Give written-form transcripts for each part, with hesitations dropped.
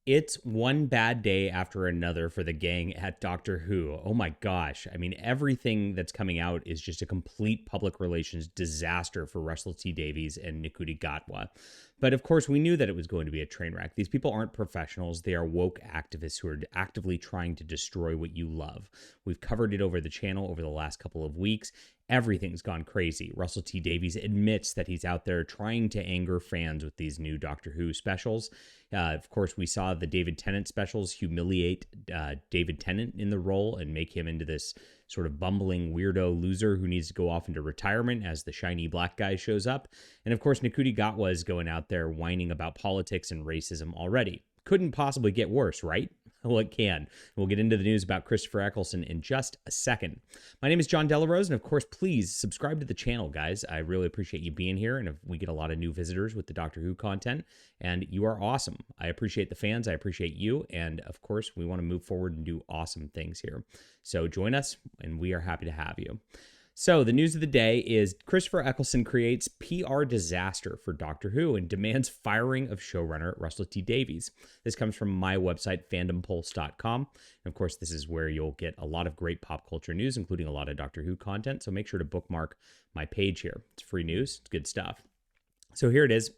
It's one bad day after another for the gang at Doctor Who. Oh my gosh. I mean, everything that's coming out is just a complete public relations disaster for Russell T Davies and Nikuti Gatwa. But of course, we knew that it was going to be a train wreck. These people aren't professionals. They are woke activists who are actively trying to destroy what you love. We've covered it over the channel over the last couple of weeks. Everything's gone crazy. Russell T Davies admits that he's out there trying to anger fans with these new Doctor Who specials. Of course, we saw the David Tennant specials humiliate David Tennant in the role and make him into this sort of bumbling weirdo loser who needs to go off into retirement as the shiny black guy shows up. And of course, Nikuti Gatwa is going out there whining about politics and racism already. Couldn't possibly get worse, right? Well, it can. We'll get into the news about Chrstopher Eccleston in just a second. My name is John Delarose, and of course, please subscribe to the channel, guys. I really appreciate you being here, and we get a lot of new visitors with the Doctor Who content, and you are awesome. I appreciate the fans. I appreciate you, and of course, we want to move forward and do awesome things here. So join us, and we are happy to have you. So the news of the day is Chrstopher Eccleston creates PR disaster for Doctor Who and demands firing of showrunner Russell T Davies. This comes from my website, fandompulse.com. And of course, this is where you'll get a lot of great pop culture news, including a lot of Doctor Who content. So make sure to bookmark my page here. It's free news. It's good stuff. So here it is,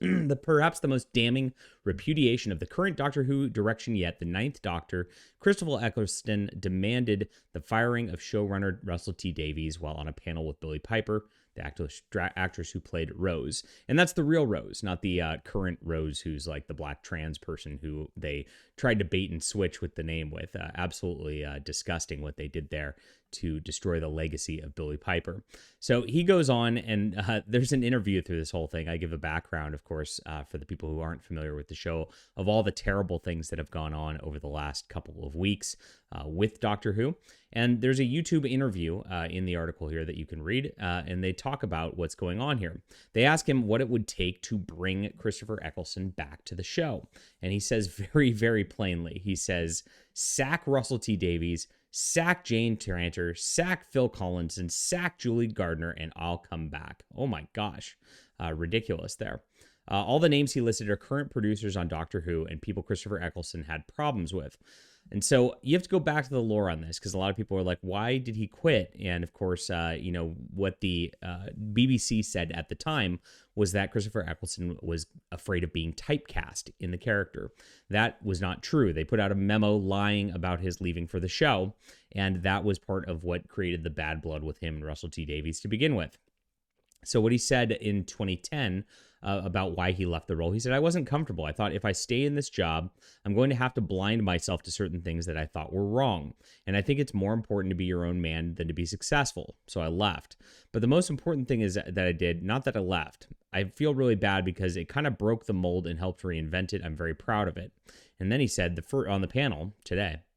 perhaps the most damning repudiation of the current Doctor Who direction yet. The Ninth Doctor, Chrstopher Eccleston, demanded the firing of showrunner Russell T Davies while on a panel with Billie Piper, the actress who played Rose. And that's the real Rose, not the current Rose who's like the black trans person who they tried to bait and switch with the name with. Absolutely disgusting what they did there to destroy the legacy of Billie Piper. So he goes on, and there's an interview through this whole thing. I give a background, of course, for the people who aren't familiar with the show, of all the terrible things that have gone on over the last couple of weeks with Doctor Who. And there's a YouTube interview in the article here that you can read, and they talk about what's going on here. They ask him what it would take to bring Chrstopher Eccleston back to the show. And he says very, very plainly, he says, sack Russell T Davies, sack Jane Tranter, sack Phil Collins, and sack Julie Gardner, and I'll come back. Oh my gosh. Ridiculous there. All the names he listed are current producers on Doctor Who and people Chrstopher Eccleston had problems with. And so you have to go back to the lore on this because a lot of people are like, why did he quit? And of course, what the BBC said at the time was that Chrstopher Eccleston was afraid of being typecast in the character. That was not true. They put out a memo lying about his leaving for the show, and that was part of what created the bad blood with him and Russell T Davies to begin with. So what he said in 2010 about why he left the role, he said, I wasn't comfortable. I thought if I stay in this job, I'm going to have to blind myself to certain things that I thought were wrong. And I think it's more important to be your own man than to be successful. So I left. But the most important thing is that I did, not that I left. I feel really bad because it kind of broke the mold and helped reinvent it. I'm very proud of it. And then he said on the panel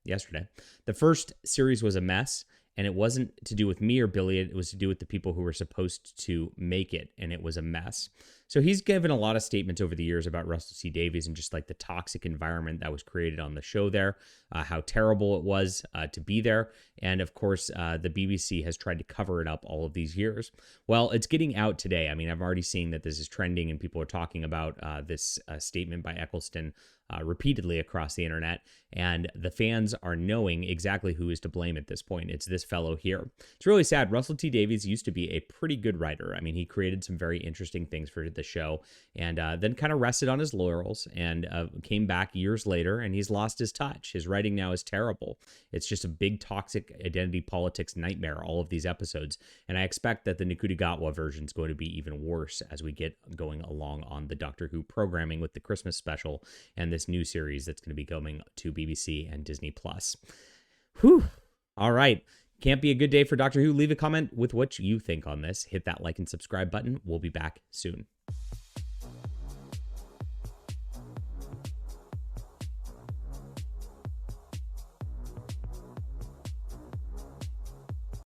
yesterday, the first series was a mess. And it wasn't to do with me or Billie, it was to do with the people who were supposed to make it, and it was a mess. So he's given a lot of statements over the years about Russell T Davies and just like the toxic environment that was created on the show there, how terrible it was to be there. And of course, the BBC has tried to cover it up all of these years. Well, it's getting out today. I mean, I've already seen that this is trending and people are talking about this statement by Eccleston repeatedly across the internet, and the fans are knowing exactly who is to blame at this point. It's this fellow here. It's really sad. Russell T Davies used to be a pretty good writer. I mean, he created some very interesting things for the show, and then kind of rested on his laurels and came back years later, and he's lost his touch. His writing now is terrible. It's just a big toxic identity politics nightmare, all of these episodes, and I expect that the Nikuti Gatwa version is going to be even worse as we get going along on the Doctor Who programming with the Christmas special and this new series that's going to be coming to BBC and Disney+. Whew. All right. Can't be a good day for Doctor Who. Leave a comment with what you think on this. Hit that like and subscribe button. We'll be back soon.